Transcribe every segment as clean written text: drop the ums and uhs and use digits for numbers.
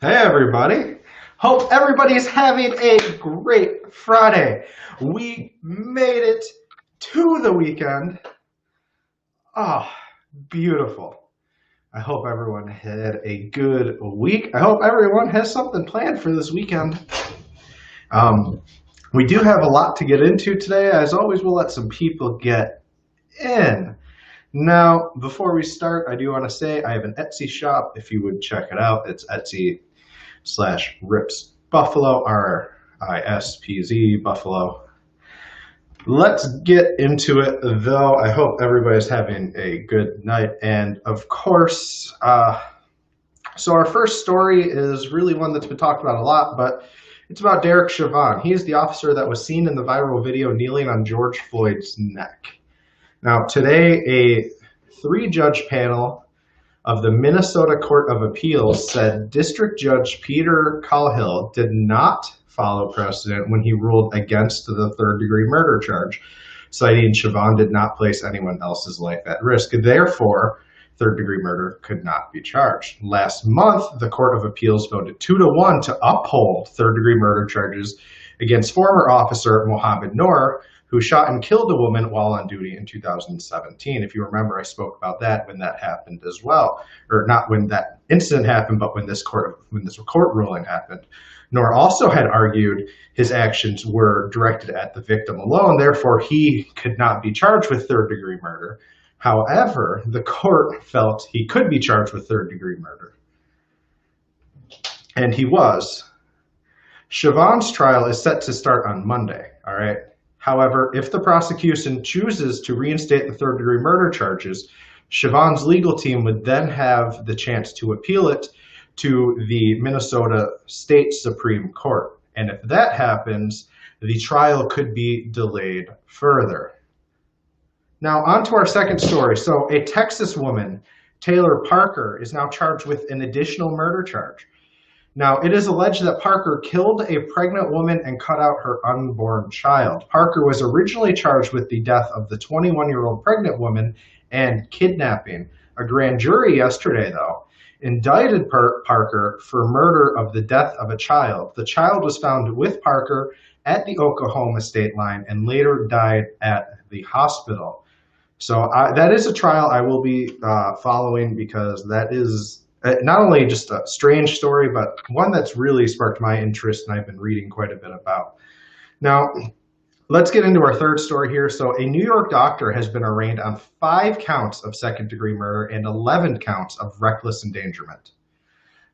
Hey everybody! Hope everybody's having a great Friday. We made it to the weekend. Oh, beautiful. I hope everyone had a good week. I hope everyone has something planned for this weekend. Um, we do have a lot to get into today. As always, we'll let some people get in. Now, before we start, I do want to say I have an Etsy shop. If you would check it out, it's Etsy/Rips Buffalo, RISPZ Buffalo. Let's get into it, though. I hope everybody's having a good night. And of course, so our first story is really one that's been talked about a lot, but it's about Derek Chauvin. He is the officer that was seen in the viral video kneeling on George Floyd's neck. Now, today, a three-judge panel of the Minnesota Court of Appeals said District Judge Peter Cahill did not follow precedent when he ruled against the third-degree murder charge, citing Chauvin did not place anyone else's life at risk. Therefore, third-degree murder could not be charged. Last month, the Court of Appeals voted 2-1 to uphold third-degree murder charges against former officer Mohammed Noor, who shot and killed a woman while on duty in 2017. If you remember, I spoke about that when that happened as well, or not when that incident happened, but when this court ruling happened. Noor also had argued his actions were directed at the victim alone, therefore he could not be charged with third-degree murder. However, the court felt he could be charged with third-degree murder, and he was. Chauvin's trial is set to start on Monday, all right? However, if the prosecution chooses to reinstate the third-degree murder charges, Chauvin's legal team would then have the chance to appeal it to the Minnesota State Supreme Court. And if that happens, the trial could be delayed further. Now, on to our second story. So, a Texas woman, Taylor Parker, is now charged with an additional murder charge. Now, it is alleged that Parker killed a pregnant woman and cut out her unborn child. Parker was originally charged with the death of the 21-year-old pregnant woman and kidnapping. A grand jury yesterday, though, indicted Parker for murder of the death of a child. The child was found with Parker at the Oklahoma state line and later died at the hospital. So that is a trial I will be following, because that is not only just a strange story, but one that's really sparked my interest and I've been reading quite a bit about. Now, let's get into our third story here. So a New York doctor has been arraigned on 5 counts of second-degree murder and 11 counts of reckless endangerment.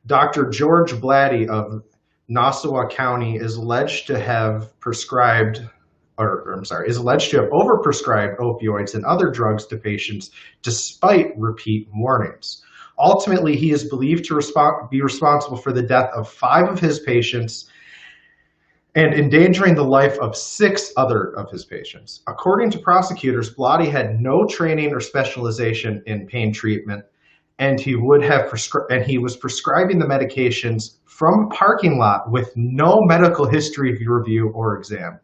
Dr. George Blatty of Nassau County is alleged to have overprescribed opioids and other drugs to patients despite repeat warnings. Ultimately, he is believed to be responsible for the death of 5 of his patients and endangering the life of 6 other of his patients. According to prosecutors, Blatty had no training or specialization in pain treatment, and he was prescribing the medications from a parking lot with no medical history review or exam.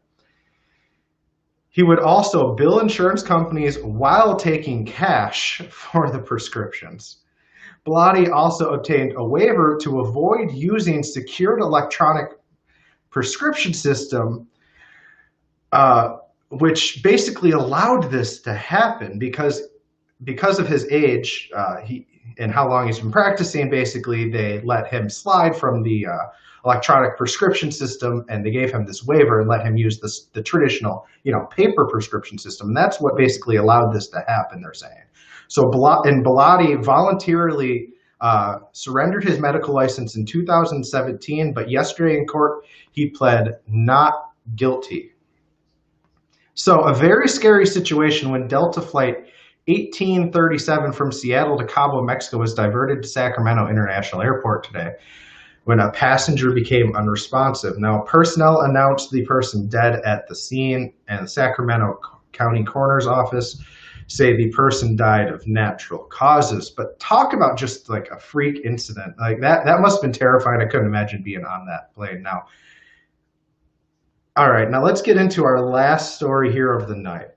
He would also bill insurance companies while taking cash for the prescriptions. Blatty also obtained a waiver to avoid using secured electronic prescription system, which basically allowed this to happen because of his age and how long he's been practicing. Basically, they let him slide from the electronic prescription system, and they gave him this waiver and let him use the traditional, paper prescription system. And that's what basically allowed this to happen, they're saying. So Blatty voluntarily surrendered his medical license in 2017, but yesterday in court, he pled not guilty. So a very scary situation when Delta Flight 1837 from Seattle to Cabo, Mexico was diverted to Sacramento International Airport today when a passenger became unresponsive. Now, personnel announced the person dead at the scene, and the Sacramento County Coroner's Office say the person died of natural causes. But talk about just like a freak incident. Like that must have been terrifying. I couldn't imagine being on that plane. Now, All right, now let's get into our last story here of the night.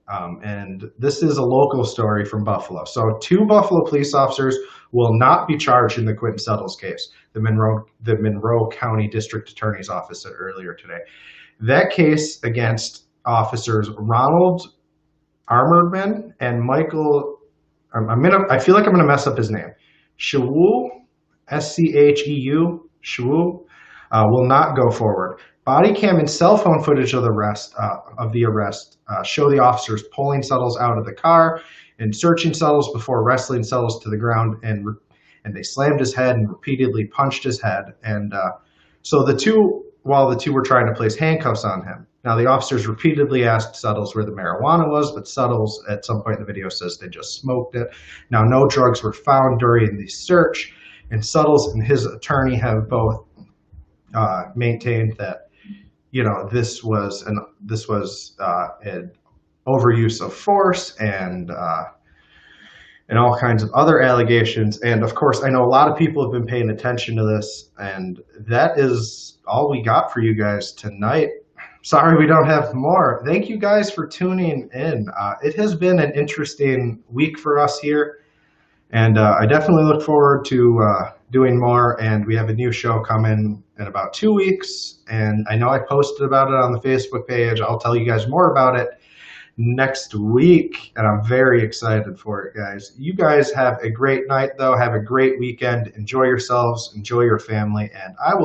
And this is a local story from Buffalo. So, two Buffalo police officers will not be charged in the Quentin Suttles case. The Monroe County District Attorney's Office said earlier today. That case against officers Ronald Armorman and Michael. I feel like I'm gonna mess up his name. Schewel, Scheu, Schewel, will not go forward. Body cam and cell phone footage of the arrest show the officers pulling Suttles out of the car and searching Suttles before wrestling Suttles to the ground, and they slammed his head and repeatedly punched his head. And so while the two were trying to place handcuffs on him. Now the officers repeatedly asked Suttles where the marijuana was, but Suttles at some point in the video says they just smoked it. Now no drugs were found during the search, and Suttles and his attorney have both maintained that this was an overuse of force and all kinds of other allegations. And of course, I know a lot of people have been paying attention to this, and that is all we got for you guys tonight. Sorry we don't have more. Thank you guys for tuning in. It has been an interesting week for us here, and I definitely look forward to doing more. And we have a new show coming in about 2 weeks, and I know I posted about it on the Facebook page. I'll tell you guys more about it next week, and I'm very excited for it, guys. You guys have a great night, though. Have a great weekend. Enjoy yourselves, enjoy your family, and I will